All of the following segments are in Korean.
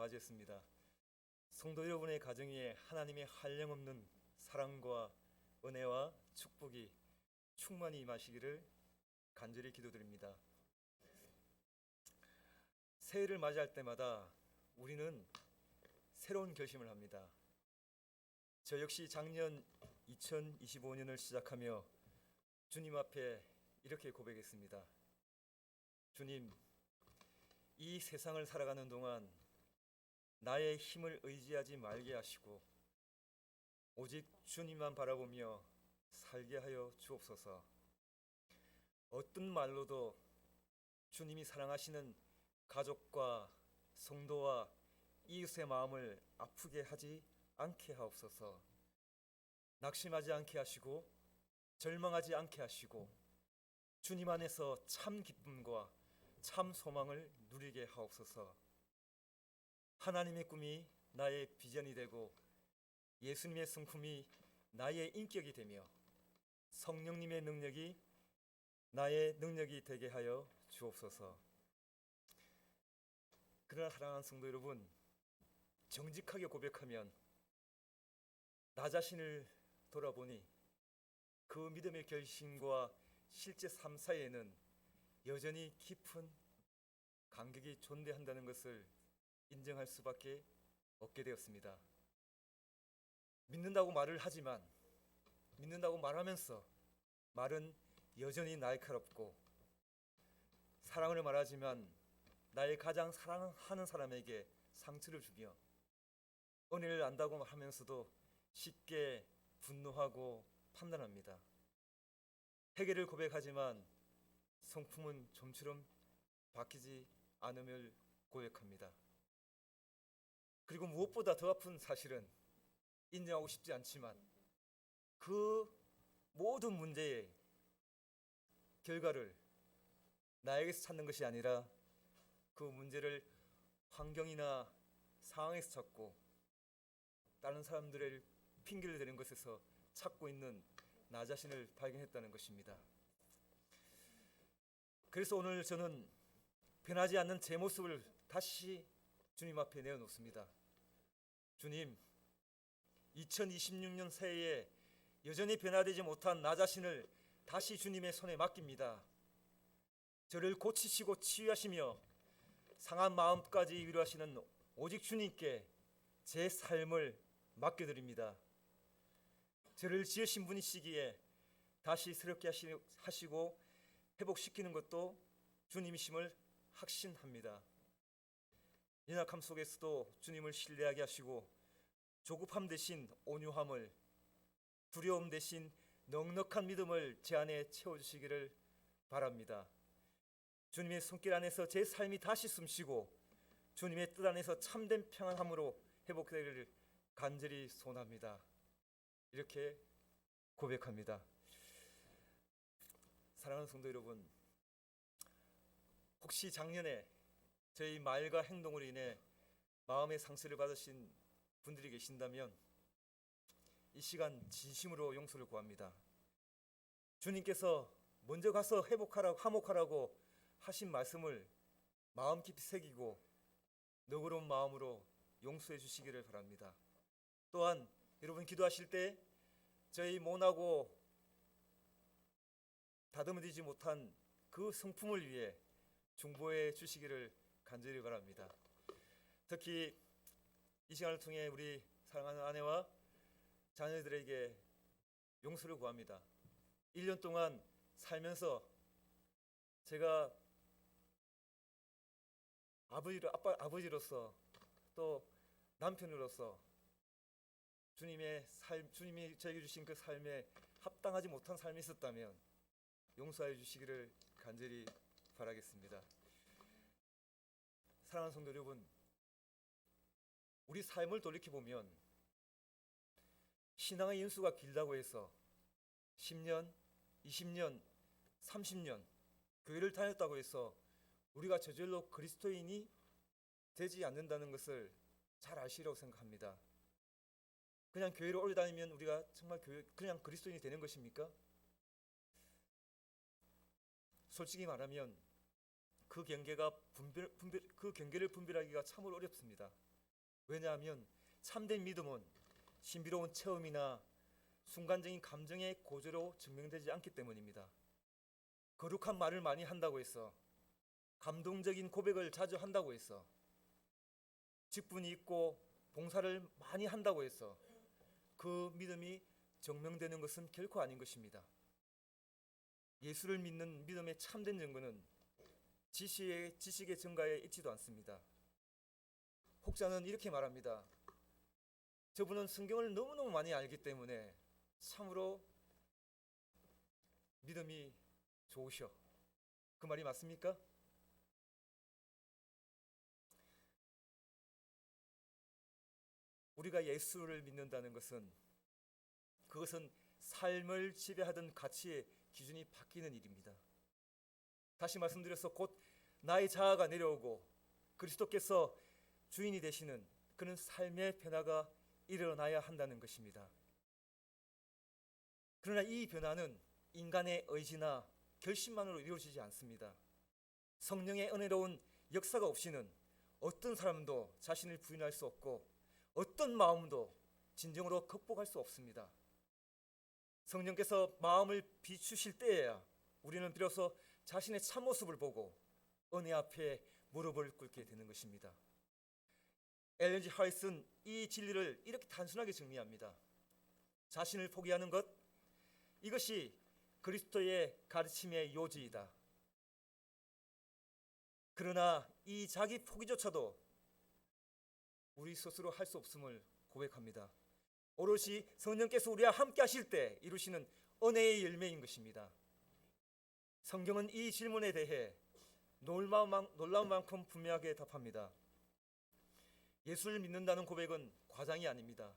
맞이했습니다. 성도 여러분의 가정에 하나님의 한량없는 사랑과 은혜와 축복이 충만히 임하시기를 간절히 기도드립니다. 새해를 맞이할 때마다 우리는 새로운 결심을 합니다. 저 역시 작년 2025년을 시작하며 주님 앞에 이렇게 고백했습니다. 주님, 이 세상을 살아가는 동안 나의 힘을 의지하지 말게 하시고 오직 주님만 바라보며 살게 하여 주옵소서. 어떤 말로도 주님이 사랑하시는 가족과 성도와 이웃의 마음을 아프게 하지 않게 하옵소서. 낙심하지 않게 하시고 절망하지 않게 하시고 주님 안에서 참 기쁨과 참 소망을 누리게 하옵소서. 하나님의 꿈이 나의 비전이 되고 예수님의 성품이 나의 인격이 되며 성령님의 능력이 나의 능력이 되게 하여 주옵소서. 그러나 사랑하는 성도 여러분, 정직하게 고백하면 나 자신을 돌아보니 그 믿음의 결심과 실제 삶 사이에는 여전히 깊은 간격이 존재한다는 것을 인정할 수밖에 없게 되었습니다. 믿는다고 말을 하지만 믿는다고 말하면서 말은 여전히 날카롭고 사랑을 말하지만 나의 가장 사랑하는 사람에게 상처를 주며 은혜를 안다고 하면서도 쉽게 분노하고 판단합니다. 회개를 고백하지만 성품은 좀처럼 바뀌지 않음을 고백합니다. 그리고 무엇보다 더 아픈 사실은 인정하고 싶지 않지만 그 모든 문제의 결과를 나에게서 찾는 것이 아니라 그 문제를 환경이나 상황에서 찾고 다른 사람들의 핑계를 대는 것에서 찾고 있는 나 자신을 발견했다는 것입니다. 그래서 오늘 저는 변하지 않는 제 모습을 다시 주님 앞에 내어놓습니다. 주님, 2026년 새해에 여전히 변화되지 못한 나 자신을 다시 주님의 손에 맡깁니다. 저를 고치시고 치유하시며 상한 마음까지 위로하시는 오직 주님께 제 삶을 맡겨드립니다. 저를 지으신 분이시기에 다시 새롭게 하시고 회복시키는 것도 주님이심을 확신합니다. 연약함 속에서도 주님을 신뢰하게 하시고 조급함 대신 온유함을, 두려움 대신 넉넉한 믿음을 제 안에 채워주시기를 바랍니다. 주님의 손길 안에서 제 삶이 다시 숨쉬고 주님의 뜻 안에서 참된 평안함으로 회복되기를 간절히 소원합니다. 이렇게 고백합니다. 사랑하는 성도 여러분, 혹시 작년에 저희 말과 행동으로 인해 마음의 상처를 받으신 분들이 계신다면 이 시간 진심으로 용서를 구합니다. 주님께서 먼저 가서 회복하라고 화목하라고 하신 말씀을 마음 깊이 새기고 너그러운 마음으로 용서해 주시기를 바랍니다. 또한 여러분 기도하실 때 저희 모나고 다듬어지지 못한 그 성품을 위해 중보해 주시기를 간절히 바랍니다. 특히 이 시간을 통해 우리 사랑하는 아내와 자녀들에게 용서를 구합니다. 1년 동안 살면서 제가 아버지로서 또 남편으로서 주님이 저에게 주신 그 삶에 합당하지 못한 삶이 있었다면 용서해 주시기를 간절히 바라겠습니다. 사랑하는 성도 여러분, 우리 삶을 돌이켜보면 신앙의 연수가 길다고 해서 10년, 20년, 30년 교회를 다녔다고 해서 우리가 저절로 그리스도인이 되지 않는다는 것을 잘 아시리라고 생각합니다. 그냥 교회를 오래 다니면 우리가 정말 그냥 그리스도인이 되는 것입니까? 솔직히 말하면 그 경계를 분별하기가 참으로 어렵습니다. 왜냐하면 참된 믿음은 신비로운 체험이나 순간적인 감정의 고조로 증명되지 않기 때문입니다. 거룩한 말을 많이 한다고 해서, 감동적인 고백을 자주 한다고 해서, 직분이 있고 봉사를 많이 한다고 해서 그 믿음이 증명되는 것은 결코 아닌 것입니다. 예수를 믿는 믿음의 참된 증거는 지식의 증가에 있지도 않습니다. 혹자는 이렇게 말합니다. 저분은 성경을 너무너무 많이 알기 때문에 참으로 믿음이 좋으셔. 그 말이 맞습니까? 우리가 예수를 믿는다는 것은, 그것은 삶을 지배하던 가치의 기준이 바뀌는 일입니다. 다시 말씀드려서 곧 나의 자아가 내려오고 그리스도께서 주인이 되시는 그런 삶의 변화가 일어나야 한다는 것입니다. 그러나 이 변화는 인간의 의지나 결심만으로 이루어지지 않습니다. 성령의 은혜로운 역사가 없이는 어떤 사람도 자신을 부인할 수 없고 어떤 마음도 진정으로 극복할 수 없습니다. 성령께서 마음을 비추실 때에야 우리는 비로소 자신의 참모습을 보고 은혜 앞에 무릎을 꿇게 되는 것입니다. 엘렌 G 하리스는 이 진리를 이렇게 단순하게 정리합니다. 자신을 포기하는 것, 이것이 그리스도의 가르침의 요지이다. 그러나 이 자기 포기조차도 우리 스스로 할 수 없음을 고백합니다. 오롯이 성령께서 우리와 함께 하실 때 이루시는 은혜의 열매인 것입니다. 성경은 이 질문에 대해 놀라운 만큼 분명하게 답합니다. 예수를 믿는다는 고백은 과장이 아닙니다.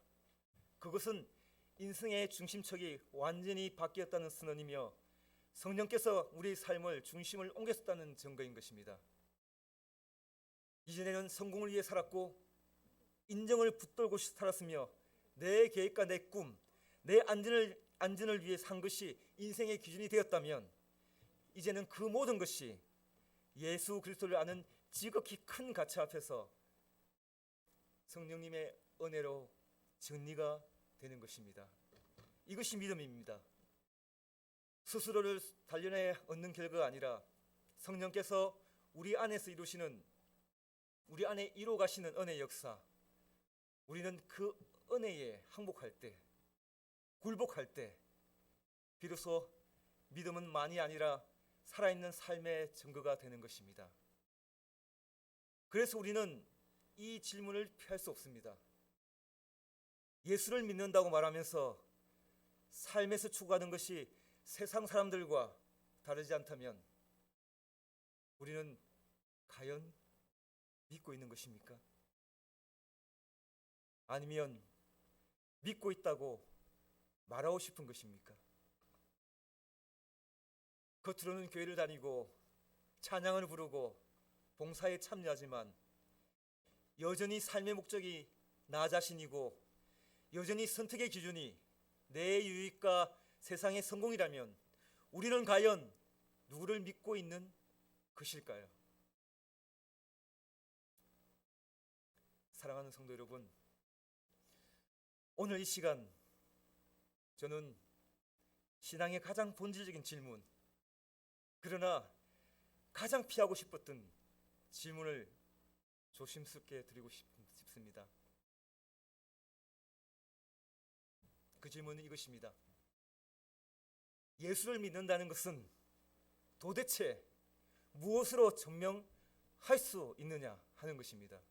그것은 인생의 중심축이 완전히 바뀌었다는 선언이며 성령께서 우리의 삶을 중심을 옮겼다는 증거인 것입니다. 이전에는 성공을 위해 살았고 인정을 붙들고 살았으며 내 계획과 내 꿈, 내 안전을 위해 산 것이 인생의 기준이 되었다면 이제는 그 모든 것이 예수 그리스도를 아는 지극히 큰 가치 앞에서 성령님의 은혜로 정리가 되는 것입니다. 이것이 믿음입니다. 스스로를 단련해 얻는 결과가 아니라 성령께서 우리 안에 이루어 가시는 은혜의 역사, 우리는 그 은혜에 항복할 때, 굴복할 때 비로소 믿음은 만이 아니라 살아있는 삶의 증거가 되는 것입니다. 그래서 우리는 이 질문을 피할 수 없습니다. 예수를 믿는다고 말하면서 삶에서 추구하는 것이 세상 사람들과 다르지 않다면 우리는 과연 믿고 있는 것입니까? 아니면 믿고 있다고 말하고 싶은 것입니까? 겉으로는 교회를 다니고 찬양을 부르고 봉사에 참여하지만 여전히 삶의 목적이 나 자신이고 여전히 선택의 기준이 내 유익과 세상의 성공이라면 우리는 과연 누구를 믿고 있는 것일까요? 사랑하는 성도 여러분, 오늘 이 시간 저는 신앙의 가장 본질적인 질문, 그러나 가장 피하고 싶었던 질문을 조심스럽게 드리고 싶습니다. 그 질문은 이것입니다. 예수를 믿는다는 것은 도대체 무엇으로 증명할 수 있느냐 하는 것입니다.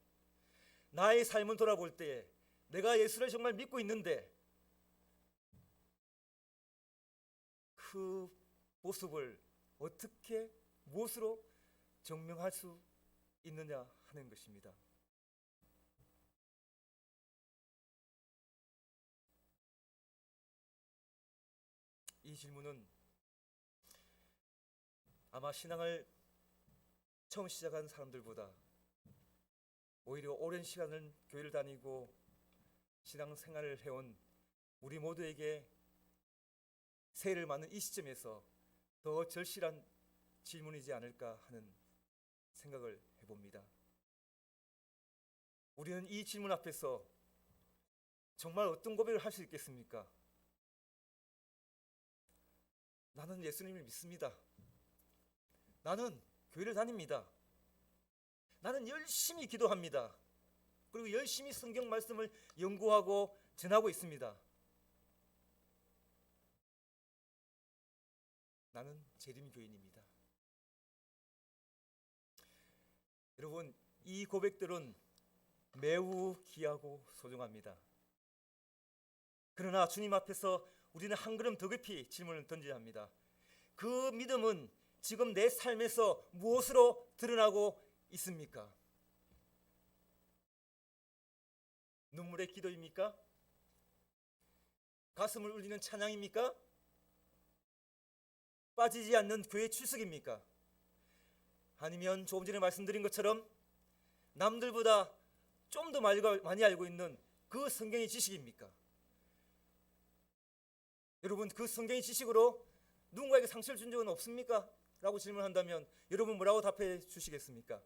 나의 삶을 돌아볼 때 내가 예수를 정말 믿고 있는데 그 모습을 어떻게 무엇으로 증명할 수 있느냐 하는 것입니다. 이 질문은 아마 신앙을 처음 시작한 사람들보다 오히려 오랜 시간을 교회를 다니고 신앙생활을 해온 우리 모두에게 새해를 맞는 이 시점에서 더 절실한 질문이지 않을까 하는 생각을 해봅니다. 우리는 이 질문 앞에서 정말 어떤 고백을 할 수 있겠습니까? 나는 예수님을 믿습니다. 나는 교회를 다닙니다. 나는 열심히 기도합니다. 그리고 열심히 성경 말씀을 연구하고 전하고 있습니다. 나는 재림교인입니다. 여러분, 이 고백들은 매우 귀하고 소중합니다. 그러나 주님 앞에서 우리는 한 걸음 더 깊이 질문을 던져야 합니다. 그 믿음은 지금 내 삶에서 무엇으로 드러나고 있습니까? 눈물의 기도입니까? 가슴을 울리는 찬양입니까? 빠지지 않는 교회 출석입니까? 아니면 조금 전에 말씀드린 것처럼 남들보다 좀 더 많이 알고 있는 그 성경의 지식입니까? 여러분, 그 성경의 지식으로 누군가에게 상처를 준 적은 없습니까? 라고 질문한다면 여러분 뭐라고 답해 주시겠습니까?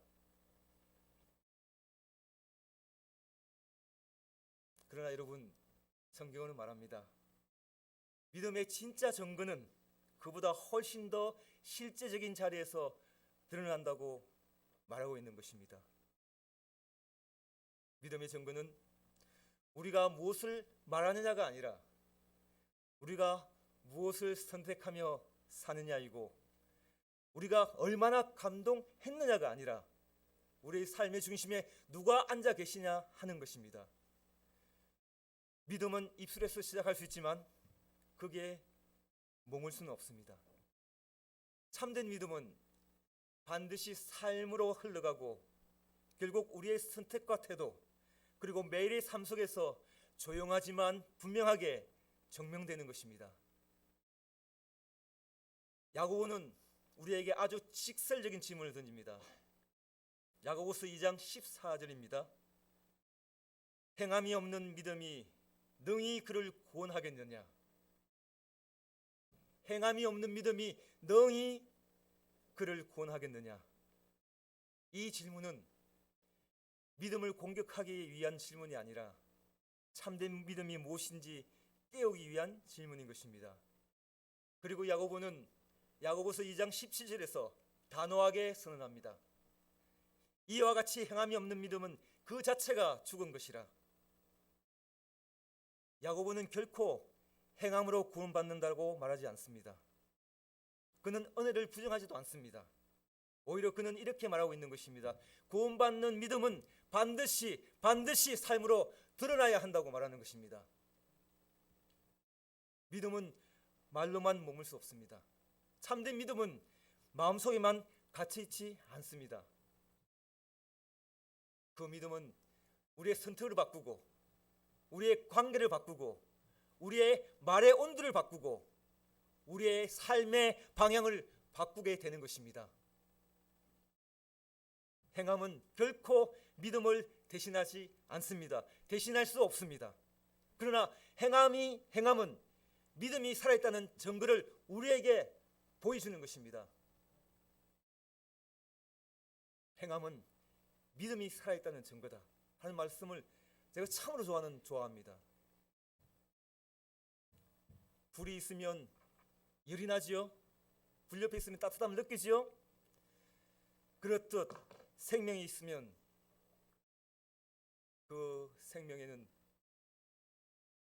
그러나 여러분, 성경은 말합니다. 믿음의 진짜 증거는 그보다 훨씬 더 실제적인 자리에서 드러난다고 말하고 있는 것입니다. 믿음의 증거는 우리가 무엇을 말하느냐가 아니라 우리가 무엇을 선택하며 사느냐이고, 우리가 얼마나 감동했느냐가 아니라 우리의 삶의 중심에 누가 앉아 계시냐 하는 것입니다. 믿음은 입술에서 시작할 수 있지만 그게 머물 수는 없습니다. 참된 믿음은 반드시 삶으로 흘러가고 결국 우리의 선택과 태도, 그리고 매일의 삶 속에서 조용하지만 분명하게 증명되는 것입니다. 야고보는 우리에게 아주 직설적인 질문을 던집니다. 야고보서 2장 14절입니다. 행함이 없는 믿음이 능히 그를 구원하겠느냐? 행함이 없는 믿음이 능히 그를 구원하겠느냐? 이 질문은 믿음을 공격하기 위한 질문이 아니라 참된 믿음이 무엇인지 깨우기 위한 질문인 것입니다. 그리고 야고보는 야고보서 2장 17절에서 단호하게 선언합니다. 이와 같이 행함이 없는 믿음은 그 자체가 죽은 것이라. 야고보는 결코 행함으로 구원받는다고 말하지 않습니다. 그는 은혜를 부정하지도 않습니다. 오히려 그는 이렇게 말하고 있는 것입니다. 구원받는 믿음은 반드시 삶으로 드러나야 한다고 말하는 것입니다. 믿음은 말로만 머물 수 없습니다. 참된 믿음은 마음속에만 갇혀 있지 않습니다. 그 믿음은 우리의 선택을 바꾸고, 우리의 관계를 바꾸고, 우리의 말의 온도를 바꾸고, 우리의 삶의 방향을 바꾸게 되는 것입니다. 행함은 결코 믿음을 대신하지 않습니다. 대신할 수 없습니다. 그러나 행함은 믿음이 살아있다는 증거를 우리에게 보여주는 것입니다. 행함은 믿음이 살아있다는 증거다 하는 말씀을 제가 참으로 좋아합니다. 불이 있으면 열이 나지요? 불 옆에 있으면 따뜻함을 느끼지요? 그렇듯 생명이 있으면 그 생명에는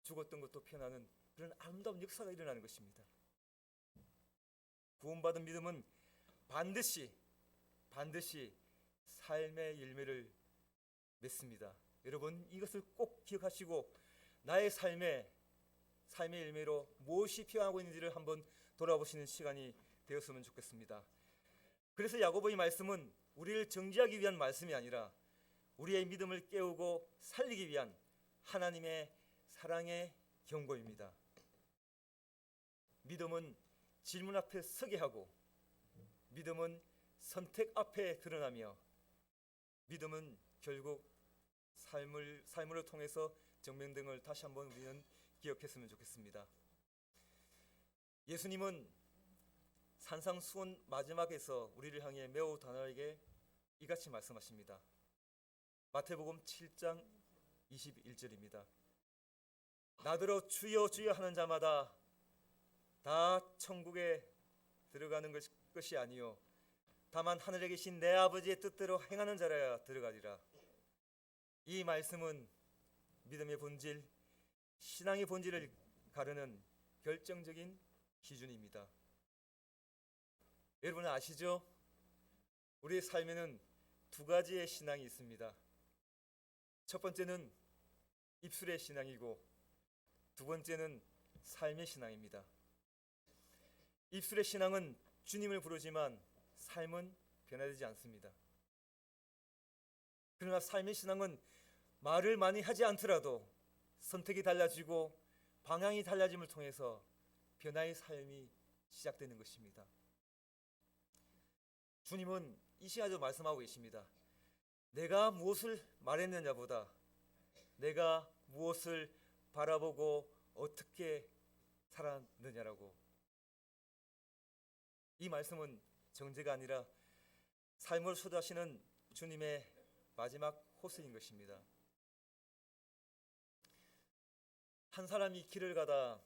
죽었던 것도 피어나는 그런 아름다운 역사가 일어나는 것입니다. 구원받은 믿음은 반드시 삶의 열매를 맺습니다. 여러분, 이것을 꼭 기억하시고 나의 삶의 열매로 무엇이 피어나고 있는지를 한번 돌아보시는 시간이 되었으면 좋겠습니다. 그래서 야고보의 말씀은 우리를 정죄하기 위한 말씀이 아니라 우리의 믿음을 깨우고 살리기 위한 하나님의 사랑의 경고입니다. 믿음은 질문 앞에 서게 하고, 믿음은 선택 앞에 드러나며, 믿음은 결국 삶을 통해서 증명된 걸 다시 한번 우리는 기억했으면 좋겠습니다. 예수님은 산상수훈 마지막에서 우리를 향해 매우 단호하게 이같이 말씀하십니다. 마태복음 7장 21절입니다. 나더러 주여 주여 하는 자마다 다 천국에 들어가는 것이 아니요 다만 하늘에 계신 내 아버지의 뜻대로 행하는 자라야 들어가리라. 이 말씀은 믿음의 본질, 신앙의 본질을 가르는 결정적인 기준입니다. 여러분 아시죠? 우리의 삶에는 두 가지의 신앙이 있습니다. 첫 번째는 입술의 신앙이고 두 번째는 삶의 신앙입니다. 입술의 신앙은 주님을 부르지만 삶은 변화되지 않습니다. 그러나 삶의 신앙은 말을 많이 하지 않더라도 선택이 달라지고 방향이 달라짐을 통해서 변화의 삶이 시작되는 것입니다. 주님은 이 시간에도 말씀하고 계십니다. 내가 무엇을 말했느냐보다 내가 무엇을 바라보고 어떻게 살았느냐라고. 이 말씀은 정죄가 아니라 삶을 소도하시는 주님의 마지막 호소인 것입니다. 한 사람이 길을 가다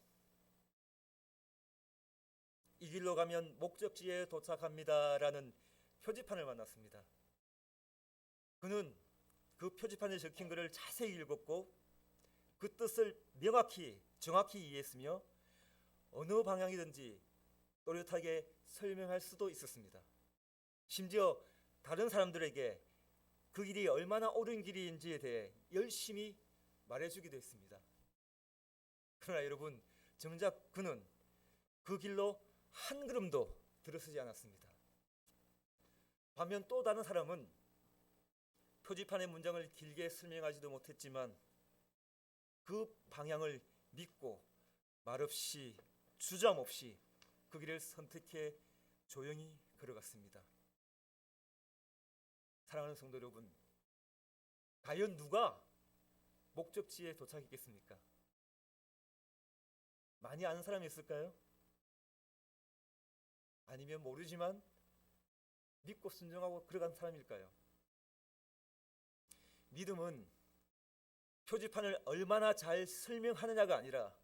이 길로 가면 목적지에 도착합니다라는 표지판을 만났습니다. 그는 그 표지판에 적힌 것을 자세히 읽었고 그 뜻을 명확히 정확히 이해했으며 어느 방향이든지 또렷하게 설명할 수도 있었습니다. 심지어 다른 사람들에게 그 길이 얼마나 옳은 길인지에 대해 열심히 말해주기도 했습니다. 그러나 여러분, 정작 그는 그 길로 한 걸음도 들어서지 않았습니다. 반면 또 다른 사람은 표지판의 문장을 길게 설명하지도 못했지만 그 방향을 믿고 말없이 주저함 없이 그 길을 선택해 조용히 걸어갔습니다. 사랑하는 성도 여러분, 과연 누가 목적지에 도착했겠습니까? 많이 아는 사람이 있을까요? 아니면 모르지만 믿고 순종하고 걸어간 사람일까요? 믿음은 표지판을 얼마나 잘 설명하느냐가 아니라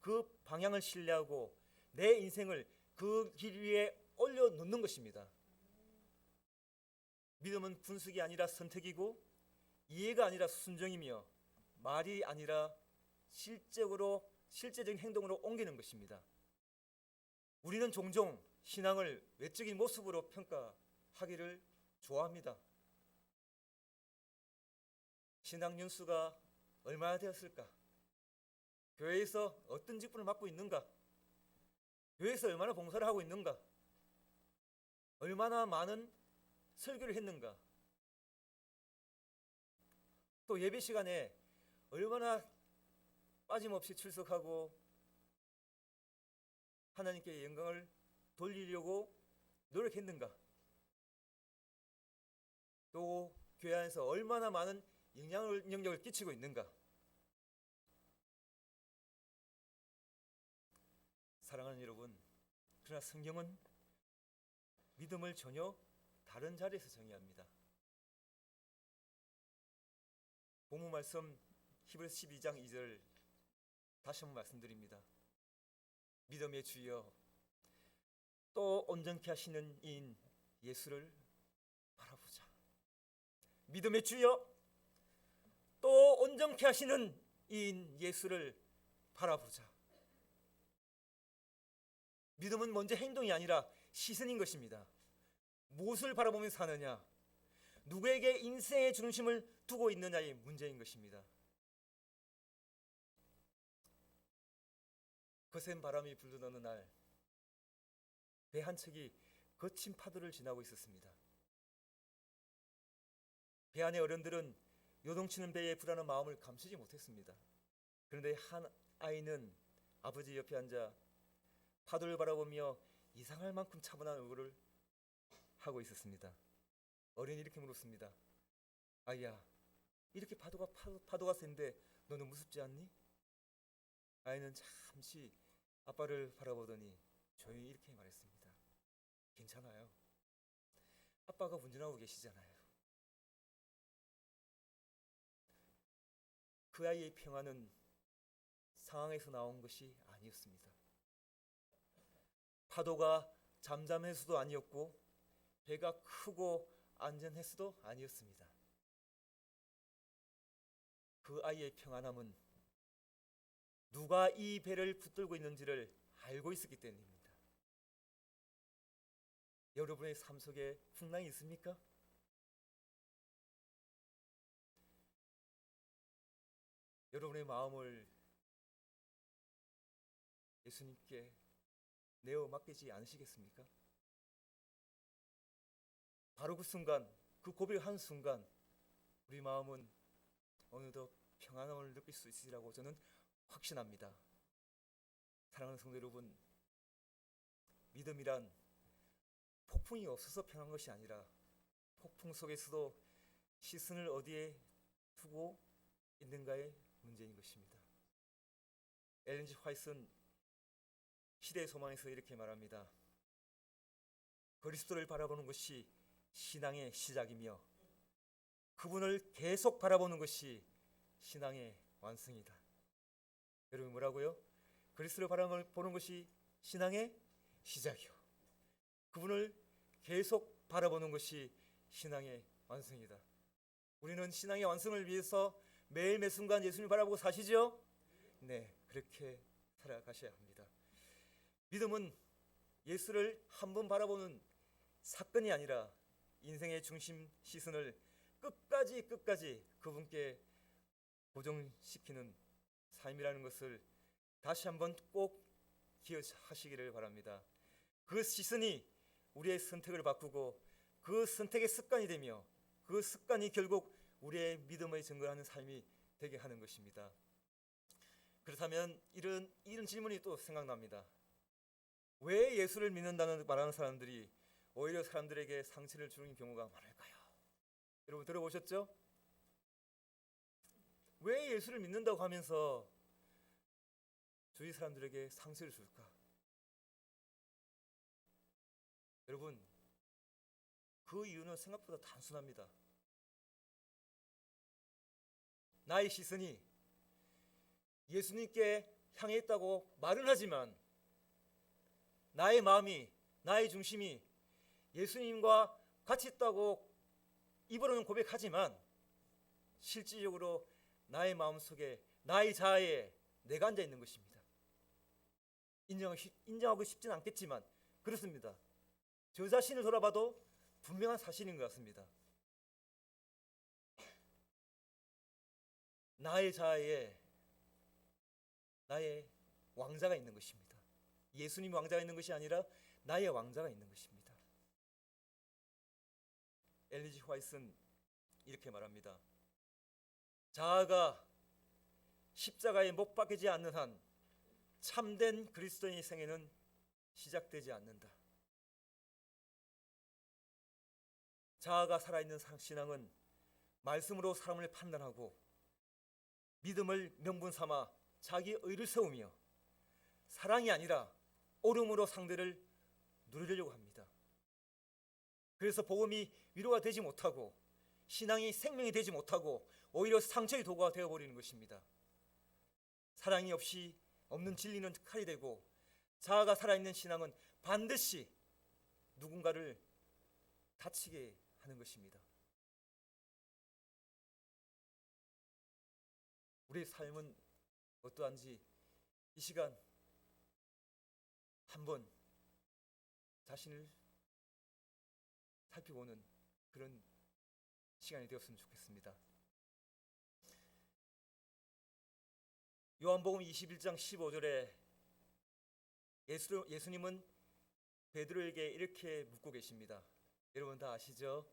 그 방향을 신뢰하고 내 인생을 그 길 위에 올려놓는 것입니다. 믿음은 분석이 아니라 선택이고 이해가 아니라 순종이며 말이 아니라 실제적인 행동으로 옮기는 것입니다. 우리는 종종 신앙을 외적인 모습으로 평가하기를 좋아합니다. 신앙 연수가 얼마나 되었을까? 교회에서 어떤 직분을 맡고 있는가? 교회에서 얼마나 봉사를 하고 있는가? 얼마나 많은 설교를 했는가? 또 예배 시간에 얼마나 빠짐없이 출석하고 하나님께 영광을 돌리려고 노력했는가? 또 교회 안에서 얼마나 많은 영향력을 끼치고 있는가? 사랑하는 여러분, 그러나 성경은 믿음을 전혀 다른 자리에서 정의합니다. 본문 말씀 히브리서 12장 2절 다시 한번 말씀드립니다. 믿음의 주여 또 온전케 하시는 이인 예수를 바라보자. 믿음의 주여 또 온전케 하시는 이인 예수를 바라보자. 믿음은 먼저 행동이 아니라 시선인 것입니다. 무엇을 바라보며 사느냐, 누구에게 인생의 중심을 두고 있느냐의 문제인 것입니다. 거센 바람이 불던 어느 날 배 한 척이 거친 파도를 지나고 있었습니다. 배 안의 어른들은 요동치는 배의 불안한 마음을 감추지 못했습니다. 그런데 한 아이는 아버지 옆에 앉아 파도를 바라보며 이상할 만큼 차분한 얼굴을 하고 있었습니다. 어린이 이렇게 물었습니다. 아이야, 이렇게 파도가 센데 너는 무섭지 않니? 아이는 잠시 아빠를 바라보더니 조용히 이렇게 말했습니다. 괜찮아요. 아빠가 운전하고 계시잖아요. 그 아이의 평안은 상황에서 나온 것이 아니었습니다. 파도가 잠잠해서도 아니었고 배가 크고 안전해서도 아니었습니다. 그 아이의 평안함은 누가 이 배를 붙들고 있는지를 알고 있었기 때문입니다. 여러분의 삶 속에 풍랑이 있습니까? 여러분의 마음을 예수님께 내어 맡기지 않으시겠습니까? 바로 그 순간, 그 고백한 순간 우리 마음은 어느덧 평안함을 느낄 수 있으리라고 저는 확신합니다. 사랑하는 성도 여러분, 믿음이란 폭풍이 없어서 평안한 것이 아니라 폭풍 속에서도 시선을 어디에 두고 있는가의 문제인 것입니다. 엘렌 G 화이트는 시대의 소망에서 이렇게 말합니다. 그리스도를 바라보는 것이 신앙의 시작이며 그분을 계속 바라보는 것이 신앙의 완성이다. 여러분 뭐라고요? 그리스도를 바라보는 것이 신앙의 시작이요, 그분을 계속 바라보는 것이 신앙의 완성이다. 우리는 신앙의 완성을 위해서 매일 매 순간 예수님을 바라보고 사시죠? 네, 그렇게 살아가셔야 합니다. 믿음은 예수를 한 번 바라보는 사건이 아니라 인생의 중심 시선을 끝까지 그분께 고정시키는 삶이라는 것을 다시 한번 꼭 기억하시기를 바랍니다. 그 시선이 우리의 선택을 바꾸고 그 선택의 습관이 되며 그 습관이 결국 우리의 믿음의 증거하는 삶이 되게 하는 것입니다. 그렇다면 이런 질문이 또 생각납니다. 왜 예수를 믿는다는 말하는 사람들이 오히려 사람들에게 상처를 주는 경우가 많을까요? 여러분 들어보셨죠? 왜 예수를 믿는다고 하면서 주위 사람들에게 상처를 줄까? 여러분, 그 이유는 생각보다 단순합니다. 나의 시선이 예수님께 향해 있다고 말은 하지만 나의 마음이, 나의 중심이 예수님과 같이 있다고 입으로는 고백하지만 실질적으로 나의 마음속에, 나의 자아에 내가 앉아 있는 것입니다. 인정하고 싶지는 않겠지만 그렇습니다. 저 자신을 돌아봐도 분명한 사실인 것 같습니다. 나의 자아에 나의 왕자가 있는 것입니다. 예수님의 왕자가 있는 것이 아니라 나의 왕자가 있는 것입니다. 엘렌 G 화이트는 이렇게 말합니다. 자아가 십자가에 못 박히지 않는 한 참된 그리스도인의 생애는 시작되지 않는다. 자아가 살아있는 신앙은 말씀으로 사람을 판단하고 믿음을 명분 삼아 자기 의를 세우며 사랑이 아니라 옳음으로 상대를 누리려고 합니다. 그래서 복음이 위로가 되지 못하고 신앙이 생명이 되지 못하고 오히려 상처의 도구가 되어버리는 것입니다. 사랑이 없는 진리는 칼이 되고 자아가 살아있는 신앙은 반드시 누군가를 다치게 하는 것입니다. 우리의 삶은 어떠한지 이 시간 한번 자신을 살펴보는 그런 시간이 되었으면 좋겠습니다. 요한복음 21장 15절에 예수님은 베드로에게 이렇게 묻고 계십니다. 여러분 다 아시죠?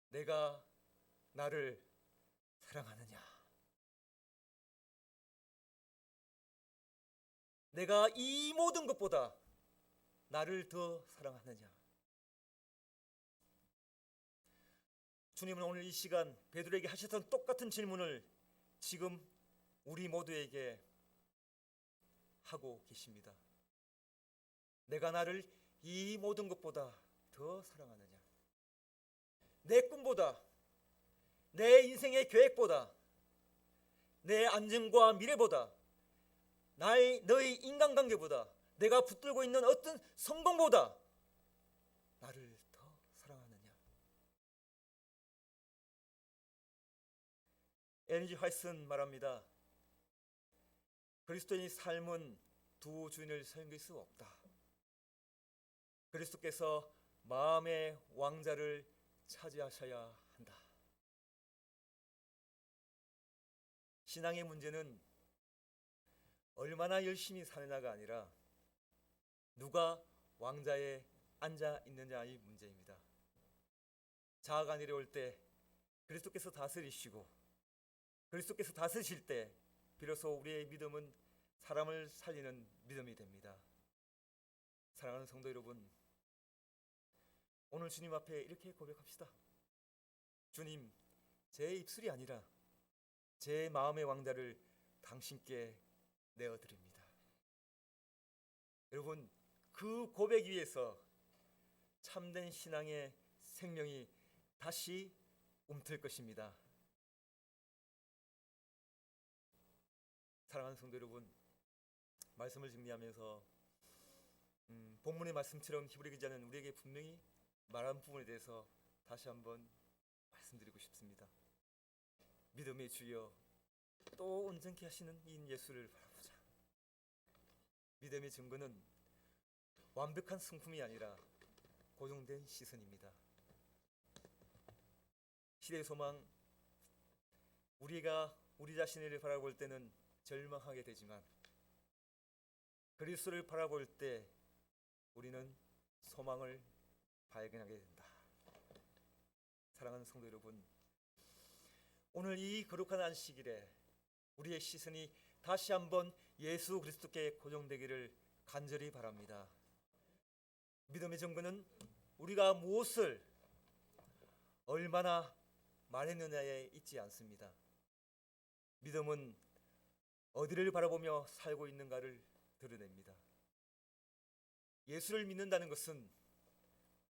내가 나를 사랑하느냐? 내가 이 모든 것보다 나를 더 사랑하느냐? 주님은 오늘 이 시간 베드로에게 하셨던 똑같은 질문을 지금 우리 모두에게 하고 계십니다. 내가 나를 이 모든 것보다 더 사랑하느냐? 내 꿈보다, 내 인생의 계획보다, 내 안전과 미래보다, 너의 인간관계보다, 내가 붙들고 있는 어떤 성공보다 나를 더 사랑하느냐? 엘렌 화이트는 말합니다. 그리스도인의 삶은 두 주인을 섬길 수 없다. 그리스도께서 마음의 왕자를 차지하셔야 한다. 신앙의 문제는 얼마나 열심히 사느냐가 아니라 누가 왕자에 앉아 있느냐의 문제입니다. 자아가 내려올 때 그리스도께서 다스리시고 그리스도께서 다스리실 때 비로소 우리의 믿음은 사람을 살리는 믿음이 됩니다. 사랑하는 성도 여러분, 오늘 주님 앞에 이렇게 고백합시다. 주님, 제 입술이 아니라 제 마음의 왕자를 당신께 내어드립니다. 여러분, 그 고백 위에서 참된 신앙의 생명이 다시 움틀 것입니다. 사랑하는 성도 여러분, 말씀을 정리하면서 본문의 말씀처럼 히브리 기자는 우리에게 분명히 말한 부분에 대해서 다시 한번 말씀드리고 싶습니다. 믿음의 주여, 또 온전케 하시는 이 예수를 바라보자. 믿음의 증거는 완벽한 성품이 아니라 고정된 시선입니다. 시대의 소망, 우리가 우리 자신을 바라볼 때는 절망하게 되지만 그리스도를 바라볼 때 우리는 소망을 발견하게 된다. 사랑하는 성도 여러분, 오늘 이 거룩한 안식일에 우리의 시선이 다시 한번 예수 그리스도께 고정되기를 간절히 바랍니다. 믿음의 증거는 우리가 무엇을 얼마나 말했느냐에 있지 않습니다. 믿음은 어디를 바라보며 살고 있는가를 드러냅니다. 예수를 믿는다는 것은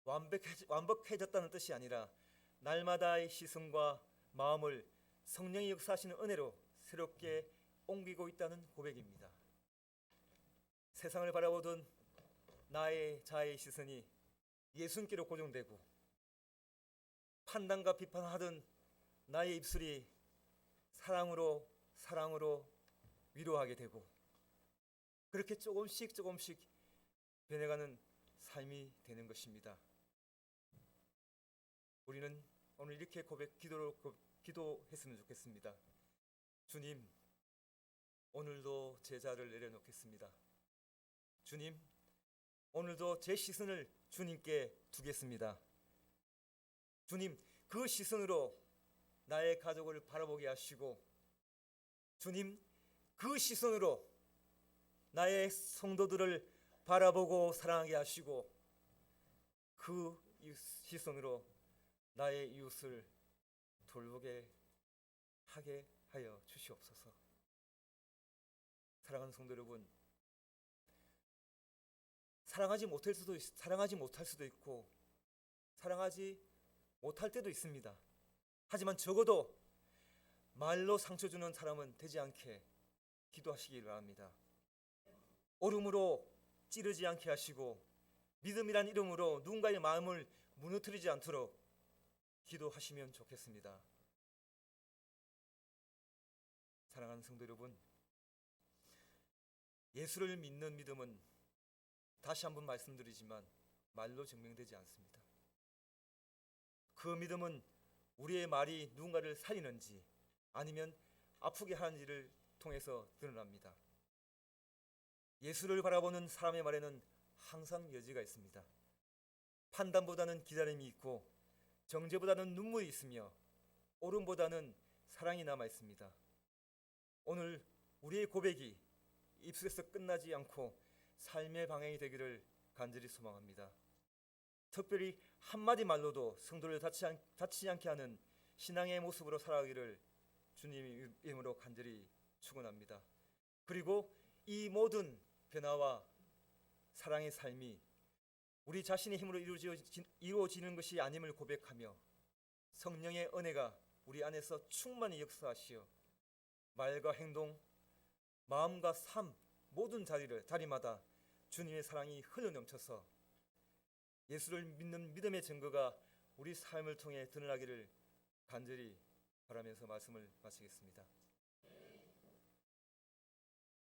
완벽해졌다는 뜻이 아니라 날마다의 시선과 마음을 성령이 역사하시는 은혜로 새롭게 옮기고 있다는 고백입니다. 세상을 바라보던 나의 자아의 시선이 예수님께로 고정되고 판단과 비판하던 나의 입술이 사랑으로 위로하게 되고 그렇게 조금씩 변해가는 삶이 되는 것입니다. 우리는 오늘 이렇게 기도했으면 좋겠습니다. 주님, 오늘도 제자를 내려놓겠습니다. 주님, 오늘도 제 시선을 주님께 두겠습니다. 주님, 그 시선으로 나의 가족을 바라보게 하시고 주님, 그 시선으로 나의 성도들을 바라보고 사랑하게 하시고 그 시선으로 나의 이웃을 돌보게 하게 하여 주시옵소서. 사랑하는 성도 여러분, 사랑하지 못할 수도 있고 사랑하지 못할 때도 있습니다. 하지만 적어도 말로 상처 주는 사람은 되지 않게 기도하시기 바랍니다. 오름으로 찌르지 않게 하시고 믿음이란 이름으로 누군가의 마음을 무너뜨리지 않도록 기도하시면 좋겠습니다. 사랑하는 성도 여러분, 예수를 믿는 믿음은 다시 한번 말씀드리지만 말로 증명되지 않습니다. 그 믿음은 우리의 말이 누군가를 살리는지 아니면 아프게 하는지를 통해서 드러납니다. 예수를 바라보는 사람의 말에는 항상 여지가 있습니다. 판단보다는 기다림이 있고 정죄보다는 눈물이 있으며 오름보다는 사랑이 남아 있습니다. 오늘 우리의 고백이 입술에서 끝나지 않고 삶의 방향이 되기를 간절히 소망합니다. 특별히 한마디 말로도 성도를 다치지 않게 하는 신앙의 모습으로 살아가기를 주님의 이름으로 간절히 축원합니다. 그리고 이 모든 변화와 사랑의 삶이 우리 자신의 힘으로 이루어지는 것이 아님을 고백하며 성령의 은혜가 우리 안에서 충만히 역사하시어 말과 행동, 마음과 삶 모든 자리마다 주님의 사랑이 흘러넘쳐서 예수를 믿는 믿음의 증거가 우리 삶을 통해 드러나기를 간절히 바라면서 말씀을 마치겠습니다.